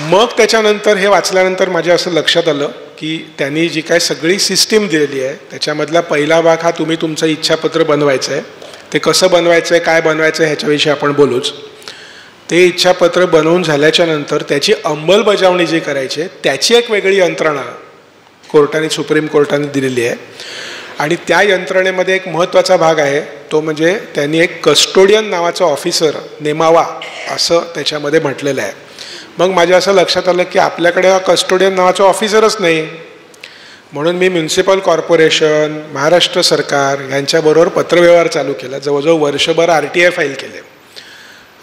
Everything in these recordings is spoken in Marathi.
मग त्याच्यानंतर हे वाचल्यानंतर माझ्या असं लक्षात आलं की त्यांनी जी काय सगळी सिस्टीम दिलेली आहे त्याच्यामधला पहिला भाग हा तुम्ही तुमचं इच्छापत्र बनवायचं आहे. ते कसं बनवायचं आहे, काय बनवायचं आहे ह्याच्याविषयी आपण बोलूच. ते इच्छापत्र बनवून झाल्याच्या नंतर त्याची अंमलबजावणी जी करायची आहे त्याची एक वेगळी यंत्रणा कोर्टाने, सुप्रीम कोर्टाने दिलेली आहे. आणि त्या यंत्रणेमध्ये एक महत्त्वाचा भाग आहे, तो म्हणजे त्यांनी एक कस्टोडियन नावाचा ऑफिसर नेमावा असं त्याच्यामध्ये म्हटलेलं आहे. मग माझ्या असं लक्षात आलं की आपल्याकडे हा कस्टोडियन नावाचा ऑफिसरच नाही. म्हणून मी म्युन्सिपल कॉर्पोरेशन, महाराष्ट्र सरकार यांच्याबरोबर पत्रव्यवहार चालू केला. जवळजवळ वर्षभर RTI फाईल केले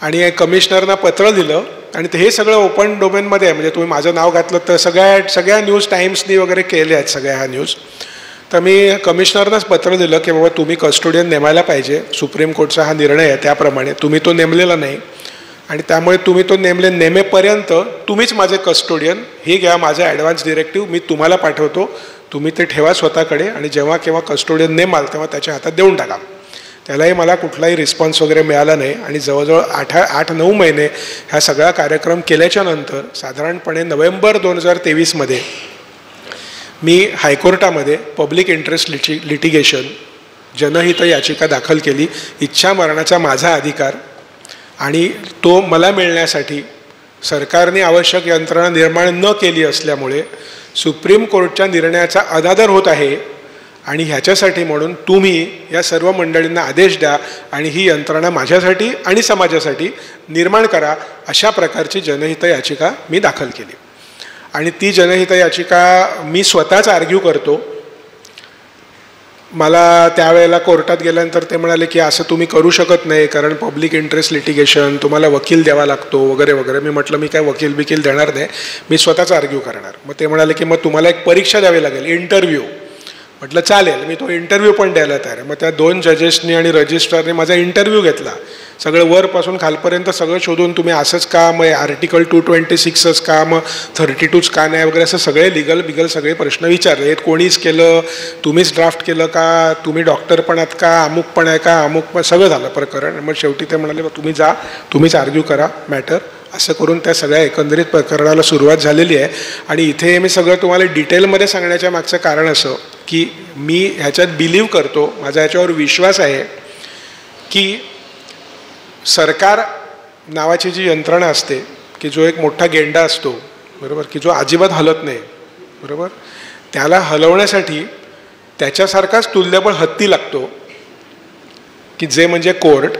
आणि कमिशनरना पत्र दिलं. आणि हे सगळं ओपन डोमेनमध्ये आहे, म्हणजे तुम्ही माझं नाव घातलं तर सगळ्या न्यूज टाइम्सनी वगैरे केले आहेत सगळ्या ह्या न्यूज. तर मी कमिशनरनाच पत्र दिलं की बाबा तुम्ही कस्टोडियन नेमायला पाहिजे, सुप्रीम कोर्टचा हा निर्णय आहे त्याप्रमाणे. तुम्ही तो नेमलेला नाही आणि त्यामुळे तुम्ही तो नेमेपर्यंत तुम्हीच माझे कस्टोडियन. हे घ्या माझं ॲडव्हान्स डिरेक्टिव्ह, मी तुम्हाला पाठवतो, तुम्ही ते ठेवा स्वतःकडे आणि जेव्हा केव्हा कस्टोडियन नेमाल तेव्हा त्याच्या हातात देऊन टाका. त्यालाही मला कुठलाही रिस्पॉन्स वगैरे मिळाला नाही. आणि जवळजवळ 8-9 महिने हा सगळा कार्यक्रम केल्याच्या नंतर साधारणपणे नोव्हेंबर 2023 मी हायकोर्टामध्ये पब्लिक इंटरेस्ट लिटिगेशन जनहित याचिका दाखल केली. इच्छा मरणाचा माझा अधिकार आणि तो मला मिळण्यासाठी सरकारने आवश्यक यंत्रणा निर्माण न केली असल्यामुळे सुप्रीम कोर्टच्या निर्णयाचा अनादर होत आहे. आणि ह्याच्यासाठी म्हणून तुम्ही या सर्व मंडळींना आदेश द्या आणि ही यंत्रणा माझ्यासाठी आणि समाजासाठी निर्माण करा, अशा प्रकारची जनहित याचिका मी दाखल केली. आणि ती जनहित याचिका मी स्वतःच आर्ग्यू करतो. मला त्यावेळेला कोर्टात गेल्यानंतर ते म्हणाले की असं तुम्ही करू शकत नाही, कारण पब्लिक इंटरेस्ट लिटिगेशन, तुम्हाला वकील द्यावा लागतो वगैरे वगैरे. मी म्हटलं मी काय वकील देणार नाही, मी स्वतःच आर्ग्यू करणार. मग ते म्हणाले की मग तुम्हाला एक परीक्षा द्यावी लागेल, इंटरव्ह्यू. म्हटलं चालेल, मी तो इंटरव्ह्यू पण द्यायला तयार आहे. मग त्या 2 जजेसनी आणि रजिस्ट्रारने माझा इंटरव्ह्यू घेतला. सगळं वरपासून खालपर्यंत सगळं शोधून तुम्ही असंच का, मग आर्टिकल 226च का, मग 32च का नाही वगैरे असं सगळे लिगल सगळे प्रश्न विचारले. हे कोणीच केलं, तुम्हीच ड्राफ्ट केलं का, तुम्ही डॉक्टर पण आहात का, अमुक पण आहे का, अमुक पण, सगळं झालं प्रकरण. मग शेवटी ते म्हणाले तुम्ही जा, तुम्हीच आर्ग्यू करा मॅटर. असं करून त्या सगळ्या एकंदरीत प्रकरणाला सुरुवात झालेली आहे. आणि इथे मी सगळं तुम्हाला डिटेलमध्ये सांगण्याच्या मागचं कारण असं की मी ह्याच्यात बिलीव्ह करतो, माझा ह्याच्यावर विश्वास आहे की सरकार नावाची जी यंत्रणा असते की जो एक मोठा गेंडा असतो, बरोबर, की जो अजिबात हलत नाही, बरोबर, त्याला हलवण्यासाठी त्याच्यासारखाच तुल्यबळ हत्ती लागतो की जे म्हणजे कोर्ट.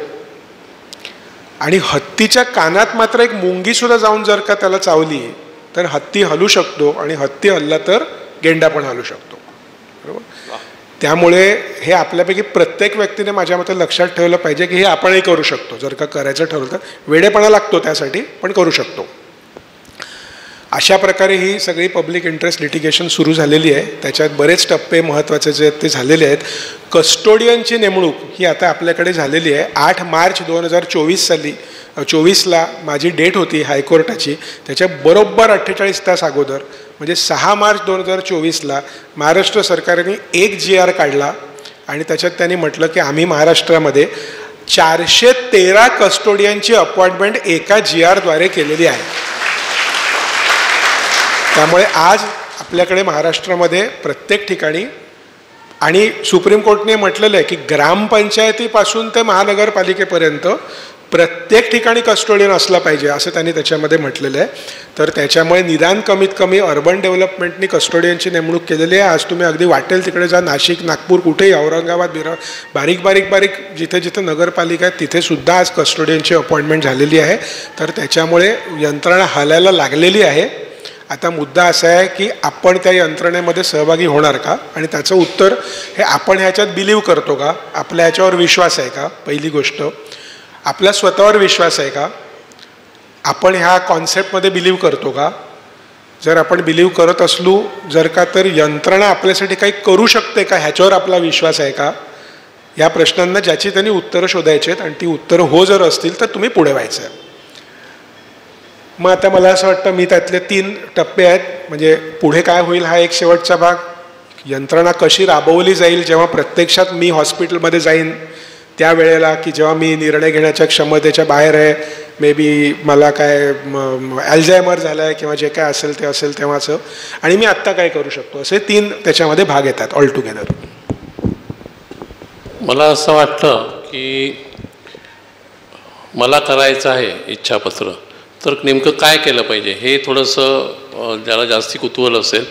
आणि हत्तीच्या कानात मात्र एक मुंगीसुद्धा जाऊन जर का त्याला चावली तर हत्ती हलू शकतो आणि हत्ती हलला तर गेंडा पण हलू शकतो, बरोबर. त्यामुळे हे आपल्यापैकी प्रत्येक व्यक्तीने माझ्या मते लक्षात ठेवलं पाहिजे की हे आपणही करू शकतो. जर का करायचं ठरवलं तर वेडेपणा लागतो त्यासाठी, पण करू शकतो. अशा प्रकारे ही सगळी पब्लिक इंटरेस्ट लिटिगेशन सुरू झालेली आहे. त्याच्यात बरेच टप्पे महत्त्वाचे जे आहेत ते झालेले आहेत. कस्टोडियनची नेमणूक ही आता आपल्याकडे झालेली आहे. 8 मार्च 2024ला माझी डेट होती हायकोर्टाची. त्याच्या बरोबर 48 तास अगोदर म्हणजे 6 मार्च 2024ला महाराष्ट्र सरकारने एक GR काढला आणि त्याच्यात त्यांनी म्हटलं की आम्ही महाराष्ट्रामध्ये 413 कस्टोडियनची अपॉइंटमेंट एका GRद्वारे केलेली आहे. त्यामुळे आज आपल्याकडे महाराष्ट्रामध्ये प्रत्येक ठिकाणी, आणि सुप्रीम कोर्टने म्हटलेलं आहे की ग्रामपंचायतीपासून ते महानगरपालिकेपर्यंत प्रत्येक ठिकाणी कस्टोडियन असला पाहिजे असं त्यांनी त्याच्यामध्ये म्हटलेलं आहे. तर त्याच्यामुळे निदान कमीत कमी अर्बन डेव्हलपमेंटनी कस्टोडियनची नेमणूक केलेली आहे. आज तुम्ही अगदी वाटेल तिकडे जा, नाशिक, नागपूर, कुठेही, औरंगाबाद, बारीक जिथे जिथे नगरपालिका आहेत तिथे सुद्धा आज कस्टोडियनची अपॉइंटमेंट झालेली आहे. तर त्याच्यामुळे यंत्रणा हालायला लागलेली आहे. आता मुद्दा असा आहे की आपण त्या यंत्रणेमध्ये सहभागी होणार का, आणि त्याचं उत्तर हे आपण ह्याच्यात बिलीव्ह करतो का, आपल्या ह्याच्यावर विश्वास आहे का, पहिली गोष्ट. आपल्या स्वतःवर विश्वास आहे का, आपण ह्या कॉन्सेप्टमध्ये बिलीव्ह करतो का. जर आपण बिलीव्ह करत असलो जर का, तर यंत्रणा आपल्यासाठी काही करू शकते का ह्याच्यावर आपला विश्वास आहे का. या प्रश्नांना ज्याची त्यांनी उत्तरं शोधायची आहेत आणि ती उत्तरं हो जर असतील तर तुम्ही पुढे व्हायचं आहे. मग आता मला असं वाटतं मी त्यातले 3 टप्पे आहेत. म्हणजे पुढे काय होईल हा एक शेवटचा भाग. यंत्रणा कशी राबवली जाईल जेव्हा प्रत्यक्षात मी हॉस्पिटलमध्ये जाईन त्यावेळेला, की जेव्हा मी निर्णय घेण्याच्या क्षमतेच्या बाहेर आहे मे बी मला काय ॲल्झायमर झाला आहे किंवा जे काय असेल ते असेल तेव्हाचं, आणि मी आत्ता काय करू शकतो, असे 3 त्याच्यामध्ये भाग येतात ऑल टुगेदर. मला असं वाटतं की मला करायचं आहे इच्छापत्र, तर नेमकं काय केलं पाहिजे हे थोडंसं ज्याला जास्ती कुतूहल असेल,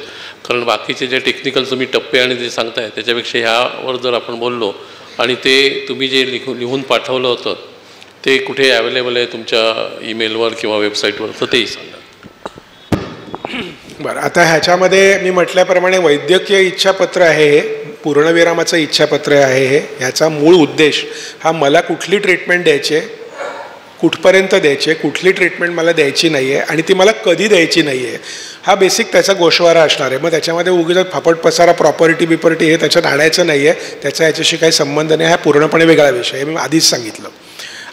कारण बाकीचे जे टेक्निकल तुम्ही टप्पे आणि जे सांगताय त्याच्यापेक्षा ह्यावर जर आपण बोललो, आणि ते तुम्ही जे लिहून पाठवलं होतं ते कुठे अवेलेबल आहे तुमच्या ईमेलवर किंवा वेबसाईटवर, तर तेही सांगा. बरं, आता ह्याच्यामध्ये मी म्हटल्याप्रमाणे वैद्यकीय इच्छापत्र आहे हे, पूर्णविरामाचं इच्छापत्र आहे हे. ह्याचा मूळ उद्देश हा मला कुठली ट्रीटमेंट द्यायची आहे, कुठपर्यंत द्यायची आहे, कुठली ट्रीटमेंट मला द्यायची नाही आहे आणि ती मला कधी द्यायची नाही आहे, हा बेसिक त्याचा गोषवारा असणार आहे. मग त्याच्यामध्ये उगीच फापट पसारा प्रॉपर्टी बिपर्टी हे त्याच्यात आणायचं नाही आहे, त्याचा याच्याशी काही संबंध नाही, हा पूर्णपणे वेगळा विषय आहे, मी आधीच सांगितलं.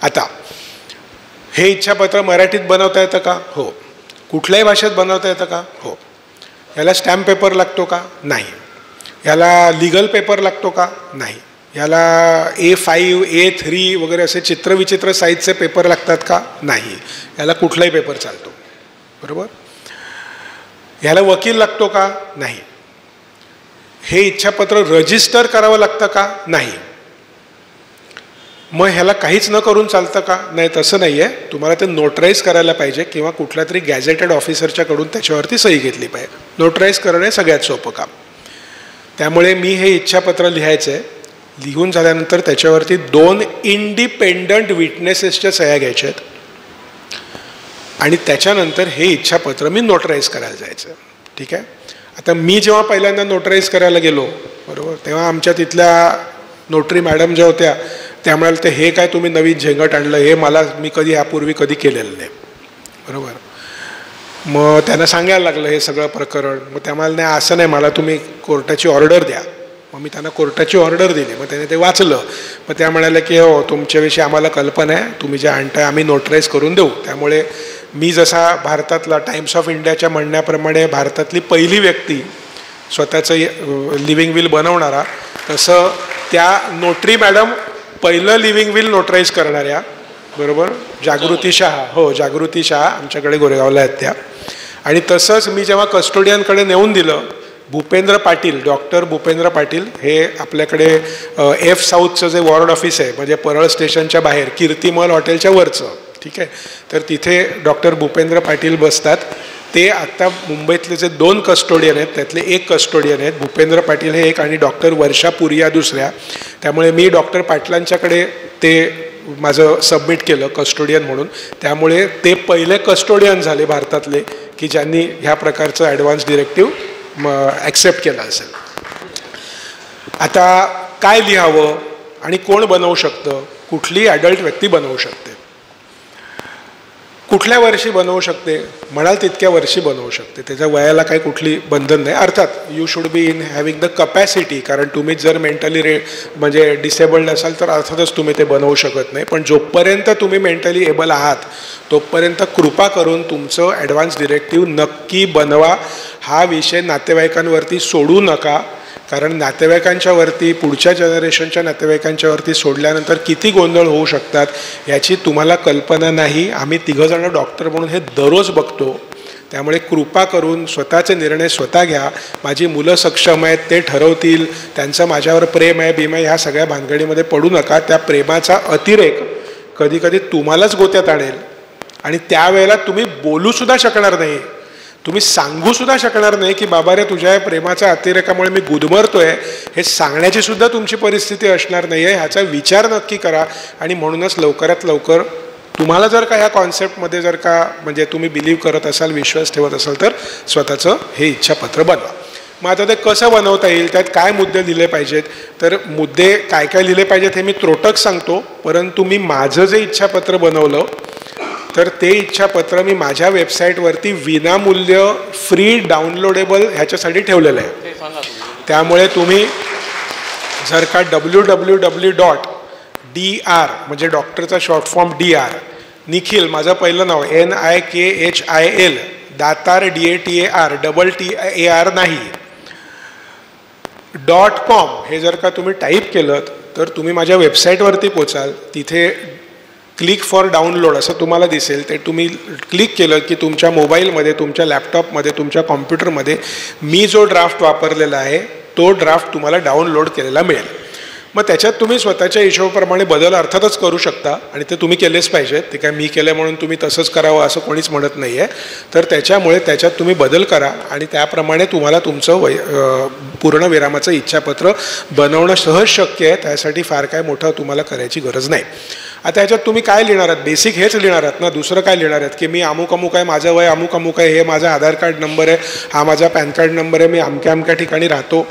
आता हे इच्छापत्र मराठीत बनवता येतं का? हो. कुठल्याही भाषेत बनवता येतं का? हो. याला स्टॅम्प पेपर लागतो का? नाही. याला लीगल पेपर लागतो का? नाही. याला A5, A3 वगैरे असे चित्रविचित्र साईजचे पेपर लागतात का? नाही. याला कुठलाही पेपर चालतो, बरोबर. ह्याला वकील लागतो का? नाही. हे इच्छापत्र रजिस्टर करावं लागतं का? नाही. मग ह्याला काहीच न करून चालतं का? नाही, तसं नाही आहे. तुम्हाला ते नोटराईज करायला पाहिजे किंवा कुठल्या तरी गॅझेटेड ऑफिसरच्याकडून त्याच्यावरती सही घेतली पाहिजे. नोटराईज करणं हे सगळ्यात सोपं काम. त्यामुळे मी हे इच्छापत्र लिहायचं आहे. लिहून झाल्यानंतर त्याच्यावरती 2 इंडिपेंडंट विटनेसेसच्या सह्या घ्यायच्या आहेत आणि त्याच्यानंतर हे इच्छापत्र मी नोटराईज करायला जायचं. ठीक आहे. आता मी जेव्हा पहिल्यांदा नोटराईज करायला गेलो, बरोबर, तेव्हा आमच्या तिथल्या नोटरी मॅडम ज्या होत्या त्या म्हणाल, ते हे काय तुम्ही नवीन झेंगट आणलं, हे मी कधी यापूर्वी कधी केलेलं नाही, बरोबर. मग त्यांना सांगायला लागलं हे सगळं प्रकरण. मग त्या म्हणाल, नाही असं नाही, मला तुम्ही कोर्टाची ऑर्डर द्या. मग मी त्यांना कोर्टाची ऑर्डर दिली. मग त्याने ते वाचलं. मग त्या म्हणाल्या की हो, तुमच्याविषयी आम्हाला कल्पना आहे, तुम्ही जे आणताय आम्ही नोटराईज करून देऊ. त्यामुळे मी जसा भारतातला टाइम्स ऑफ इंडियाच्या म्हणण्याप्रमाणे भारतातली पहिली व्यक्ती स्वतःचं लिव्हिंग विल बनवणारा, तसं त्या नोटरी मॅडम पहिलं लिव्हिंग विल नोटराईज करणाऱ्या, बरोबर, जागृती शहा. हो, जागृती शहा आमच्याकडे गोरेगावला आहेत त्या. आणि तसंच मी जेव्हा कस्टोडियनकडे नेऊन दिलं, भूपेंद्र पाटील, डॉक्टर भूपेंद्र पाटील, हे आपल्याकडे F साऊथचं जे वॉर्ड ऑफिस आहे, म्हणजे परळ स्टेशनच्या बाहेर कीर्तिमल हॉटेलच्या वरचं, ठीक आहे, तर तिथे डॉक्टर भूपेंद्र पाटील बसतात. ते आत्ता मुंबईतले जे 2 कस्टोडियन आहेत त्यातले एक कस्टोडियन आहेत, भूपेंद्र पाटील हे एक आणि डॉक्टर वर्षा पुरिया दुसऱ्या. त्यामुळे मी डॉक्टर पाटलांच्याकडे ते माझं सबमिट केलं कस्टोडियन म्हणून. त्यामुळे ते पहिले कस्टोडियन झाले भारतातले की ज्यांनी ह्या प्रकारचं ॲडव्हान्स डिरेक्टिव्ह ॲक्सेप्ट केला असेल. आता काय लिहावं आणि कोण बनवू शकतं? कुठली ॲडल्ट व्यक्ती बनवू शकते. कुठल्या वर्षी बनवू शकते? म्हणाल तितक्या वर्षी बनवू शकते. त्याच्या वयाला काही कुठली बंधन नाही. अर्थात you should be in having the capacity, कारण तुम्ही जर मेंटली म्हणजे डिसेबल्ड असाल तर अर्थातच तुम्ही ते बनवू शकत नाही. पण जोपर्यंत तुम्ही मेंटली एबल आहात तोपर्यंत कृपा करून तुमचं ॲडव्हान्स डिरेक्टिव्ह नक्की बनवा. हा विषय नातेवाईकांवरती सोडू नका, कारण नातेवाईकांच्या वरती, पुढच्या जनरेशनच्या नातेवाईकांच्या वरती सोडल्यानंतर किती गोंधळ होऊ शकतात याची तुम्हाला कल्पना नाही. आम्ही 3 जण डॉक्टर म्हणून हे दररोज बघतो. त्यामुळे कृपा करून स्वतःचे निर्णय स्वतः घ्या. माझी मुलं सक्षम आहेत, ते ठरवतील, त्यांचं माझ्यावर प्रेम आहे बिम आहे, ह्या सगळ्या भानगडीमध्ये पडू नका. त्या प्रेमाचा अतिरेक कधी कधी तुम्हालाच गोत्यात आणेल आणि त्यावेळेला तुम्ही बोलूसुद्धा शकणार नाही, तुम्ही सांगूसुद्धा शकणार नाही की बाबा रे, तुझ्या प्रेमाच्या अतिरेकामुळे मी गुदमरतोय, हे सांगण्याची सुद्धा तुमची परिस्थिती असणार नाही आहे. ह्याचा विचार नक्की करा. आणि म्हणूनच लवकरात लवकर तुम्हाला जर का ह्या कॉन्सेप्टमध्ये जर का म्हणजे तुम्ही बिलीव्ह करत असाल, विश्वास ठेवत असाल, तर स्वतःचं हे इच्छापत्र बनवा. मग आता ते कसं बनवता येईल, त्यात काय मुद्दे लिहिले पाहिजेत? तर मुद्दे काय काय लिहिले पाहिजेत हे मी त्रोटक सांगतो, परंतु मी माझं जे इच्छापत्र बनवलं तर ते इच्छापत्र मी माझ्या वेबसाईटवरती विनामूल्य फ्री डाउनलोडेबल ह्याच्यासाठी ठेवलेलं आहे. त्यामुळे तुम्ही जर का www.dr म्हणजे डॉक्टरचा शॉर्ट फॉर्म DR, निखिल माझं पहिलं नाव NIKHIL, दातार DATAR TTAR नाही .com हे जर का तुम्ही टाईप केलं तर तुम्ही माझ्या वेबसाईटवरती पोचाल. तिथे क्लिक फॉर डाउनलोड असं तुम्हाला दिसेल. ते तुम्ही क्लिक केलं की तुमच्या मोबाईलमध्ये, तुमच्या लॅपटॉपमध्ये, तुमच्या कॉम्प्युटरमध्ये मी जो ड्राफ्ट वापरलेला आहे तो ड्राफ्ट तुम्हाला डाउनलोड केलेला मिळेल. मग त्याच्यात तुम्ही स्वतःच्या हिशोबाप्रमाणे बदल अर्थातच करू शकता आणि ते तुम्ही केलेच पाहिजेत. ते काय मी केलं म्हणून तुम्ही तसंच करावं असं कोणीच म्हणत नाही आहे. तर त्याच्यामुळे त्याच्यात तुम्ही बदल करा आणि त्याप्रमाणे तुम्हाला तुमचं पूर्णविरामाचं इच्छापत्र बनवणं सहज शक्य आहे. त्यासाठी फार काय मोठं तुम्हाला करायची गरज नाही. आता ह्याच्यात तुम्ही काय लिहिणार आहात? बेसिक हेच लिहिणार आहात ना, दुसरं काय लिहिणार आहेत की मी अमुक अमुक आहे, माझं वय अमुक अमुक आहे, हे माझा आधार कार्ड नंबर आहे, हा माझा पॅन कार्ड नंबर आहे, मी अमक्या अमक्या ठिकाणी राहतो,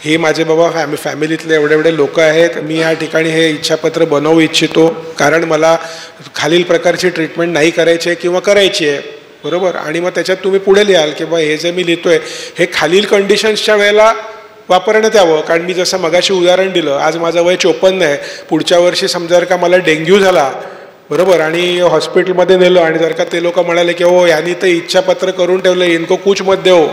हे माझे बाबा फॅमिलीतले एवढे एवढे लोक आहेत, मी या ठिकाणी हे इच्छापत्र बनवू इच्छितो कारण मला खालील प्रकारची ट्रीटमेंट नाही करायची आहे किंवा करायची आहे, बरोबर. आणि मग त्याच्यात तुम्ही पुढे लिहाल की बा हे जे मी लिहितोय हे खालील कंडिशन्सच्या वेळेला वापरण्यात यावं. कारण मी जसं मगाशी उदाहरण दिलं, आज माझं वय 54 आहे, पुढच्या वर्षी समजा जर का मला डेंग्यू झाला, बरोबर, आणि हॉस्पिटलमध्ये नेलं आणि जर का ते लोक म्हणाले की हो यांनी तर इच्छापत्र करून ठेवलं, इनको कुछ मत देऊ,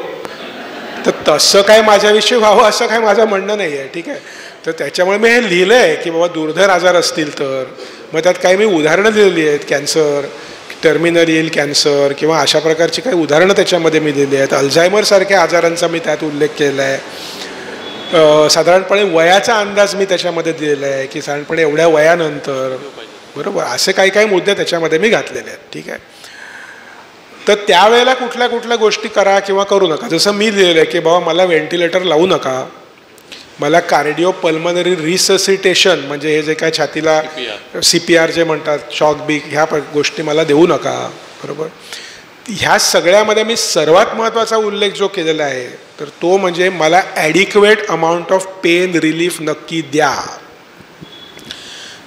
तर तसं काय माझ्याविषयी व्हावं असं काय माझं म्हणणं नाही आहे. ठीक आहे. तर त्याच्यामुळे मी हे लिहिलं आहे की बाबा दुर्धर आजार असतील तर मग त्यात काही मी उदाहरणं दिलेली आहेत, कॅन्सर, टर्मिनल येईल कॅन्सर किंवा अशा प्रकारची काही उदाहरणं त्याच्यामध्ये मी दिली आहेत. अल्झायमरसारख्या आजारांचा मी त्यात उल्लेख केला आहे. साधारणपणे वयाचा अंदाज मी त्याच्यामध्ये दिलेला आहे की साधारणपणे एवढ्या वयानंतर, बरोबर, असे काही काही मुद्दे त्याच्यामध्ये मी घातलेले आहेत. ठीक आहे. तर त्यावेळेला कुठल्या कुठल्या गोष्टी करा किंवा करू नका. जसं मी लिहिलेलं आहे की बाबा मला व्हेंटिलेटर लावू नका, मला कार्डिओ पल्मनरी रिससिटेशन म्हणजे हे जे काय छातीला CPR जे म्हणतात, शॉक बीक, ह्या गोष्टी मला देऊ नका, बरोबर. ह्या सगळ्यामध्ये मी सर्वात महत्त्वाचा उल्लेख जो केलेला आहे तर तो म्हणजे मला adequate amount of pain relief नक्की द्या.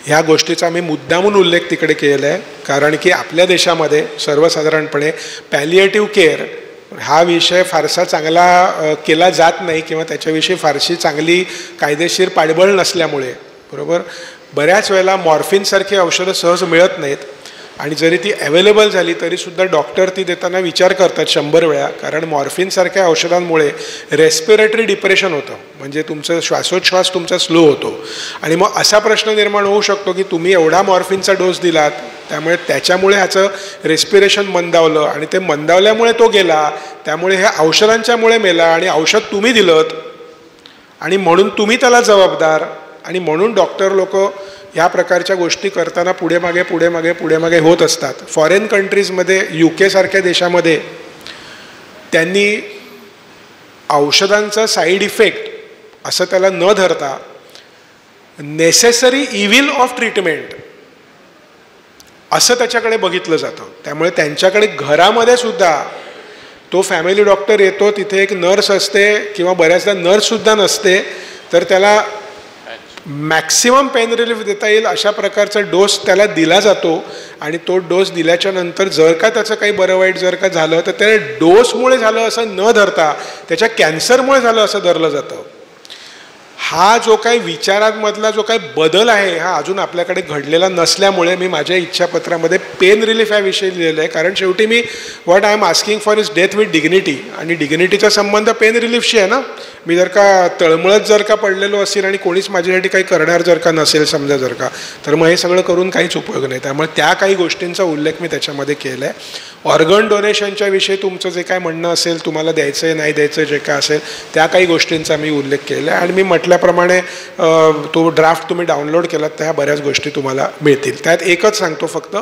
ह्या गोष्टीचा मी मुद्दामून उल्लेख तिकडे केलेला आहे कारण की आपल्या देशामध्ये सर्वसाधारणपणे पॅलिएटिव्ह केअर हा विषय फारसा चांगला केला जात नाही किंवा त्याच्याविषयी फारशी चांगली कायदेशीर पाठबळ नसल्यामुळे, बरोबर, बऱ्याच वेळेला मॉर्फिनसारखी औषधं सहज मिळत नाहीत आणि जरी ती अवेलेबल झाली तरीसुद्धा डॉक्टर ती देताना विचार करतात 100 वेळा. कारण मॉर्फिनसारख्या औषधांमुळे रेस्पिरेटरी डिप्रेशन होतं, म्हणजे तुमचं श्वासोच्छ्वास तुमचा स्लो होतो आणि मग असा प्रश्न निर्माण होऊ शकतो की तुम्ही एवढा मॉर्फिनचा डोस दिलात त्यामुळे त्याच्यामुळे ह्याचं रेस्पिरेशन मंदावलं आणि ते मंदावल्यामुळे तो गेला, त्यामुळे ह्या औषधांच्यामुळे मेला आणि औषध तुम्ही दिलंत आणि म्हणून तुम्ही त्याला जबाबदार. आणि म्हणून डॉक्टर लोक ह्या प्रकारच्या गोष्टी करताना पुढे मागे होत असतात. फॉरेन कंट्रीजमध्ये UK सारख्या देशामध्ये त्यांनी औषधांचा साईड इफेक्ट असं त्याला न धरता नेसेसरी इव्हिल ऑफ ट्रीटमेंट असं त्याच्याकडे बघितलं जातं. त्यामुळे त्यांच्याकडे घरामध्ये सुद्धा तो फॅमिली डॉक्टर येतो, तिथे एक नर्स असते किंवा बऱ्याचदा नर्ससुद्धा नसते, तर त्याला मॅक्सिमम पेन रिलीफ देता येईल अशा प्रकारचा डोस त्याला दिला जातो आणि तो डोस दिल्याच्या नंतर जर का त्याचं काही बरं वाईट जर का झालं तर त्या डोसमुळे झालं असं न धरता त्याच्या कॅन्सरमुळे झालं असं धरलं जातं. हा जो काही विचारांमधला जो काही बदल आहे हा अजून आपल्याकडे घडलेला नसल्यामुळे मी माझ्या इच्छापत्रामध्ये पेन रिलीफ या विषयी लिहिलेलं आहे. कारण शेवटी me what I am asking for is death with dignity आणि डिग्निटीचा संबंध पेन रिलीफशी आहे ना. मी जर का तळमळत जर का पडलेलो असेल आणि कोणीच माझ्यासाठी काही करणार जर का नसेल समजा जर का, तर मग हे सगळं करून काहीच उपयोग नाही. त्यामुळे त्या काही गोष्टींचा उल्लेख मी त्याच्यामध्ये केला आहे. ऑर्गन डोनेशनच्या विषयी तुमचं जे काय म्हणणं असेल, तुम्हाला द्यायचं आहे नाही द्यायचं जे काय असेल त्या काही गोष्टींचा मी उल्लेख केला आहे आणि मी म्हटल्याप्रमाणे तो ड्राफ्ट तुम्ही डाउनलोड केलात तर ह्या बऱ्याच गोष्टी तुम्हाला मिळतील. त्यात एकच सांगतो फक्त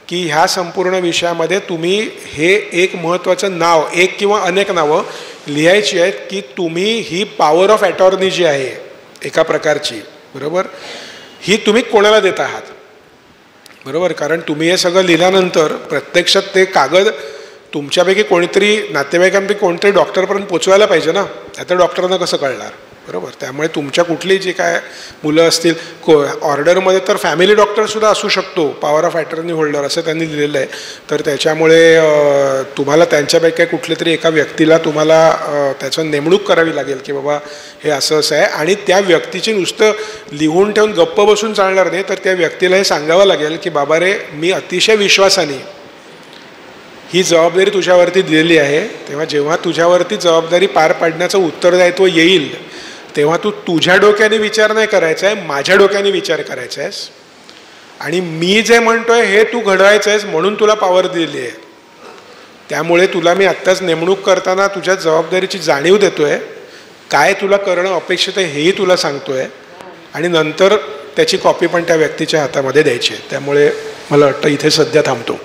की ह्या संपूर्ण विषयामध्ये तुम्ही हे एक महत्त्वाचं नाव, एक किंवा अनेक नावं लिहायची आहेत की तुम्ही ही पॉवर ऑफ अटॉर्नी जी आहे एका प्रकारची, बरोबर, ही तुम्ही कोणाला देत आहात, बरोबर. कारण तुम्ही हे सगळं लिहिल्यानंतर प्रत्यक्षात ते कागद तुमच्यापैकी कोणीतरी नातेवाईकांपैकी कोणतरी डॉक्टरपर्यंत पोचवायला पाहिजे ना. आता डॉक्टरांना कसं कळणार, बरोबर. त्यामुळे तुमच्या कुठली जी काय मुलं असतील ऑर्डरमध्ये तर फॅमिली डॉक्टरसुद्धा असू शकतो, पॉवर ऑफ अटॉर्नी होल्डर असं त्यांनी लिहिलेलं आहे. तर त्याच्यामुळे तुम्हाला त्यांच्यापैकी कुठल्या तरी एका व्यक्तीला तुम्हाला त्याचं नेमणूक करावी लागेल की बाबा हे असं असं आहे आणि त्या व्यक्तीची नुसतं लिहून ठेवून गप्प बसून चालणार नाही, तर त्या व्यक्तीला हे सांगावं लागेल की बाबा रे मी अतिशय विश्वासाने ही जबाबदारी तुझ्यावरती दिलेली आहे, तेव्हा जेव्हा तुझ्यावरती जबाबदारी पार पाडण्याचं उत्तरदायित्व येईल तेव्हा तू तुझ्या डोक्याने विचार नाही करायचा आहे, माझ्या डोक्याने विचार करायचा आहेस आणि मी जे म्हणतोय हे तू घडवायचं आहेस म्हणून तुला पॉवर दिली आहे. त्यामुळे तुला मी आत्ताच नेमणूक करताना तुझ्या जबाबदारीची जाणीव देतोय, काय तुला करणं अपेक्षित आहे हेही तुला सांगतोय, आणि नंतर त्याची कॉपी पण त्या व्यक्तीच्या हातामध्ये द्यायची आहे. त्यामुळे मला वाटतं इथे सध्या थांबतो.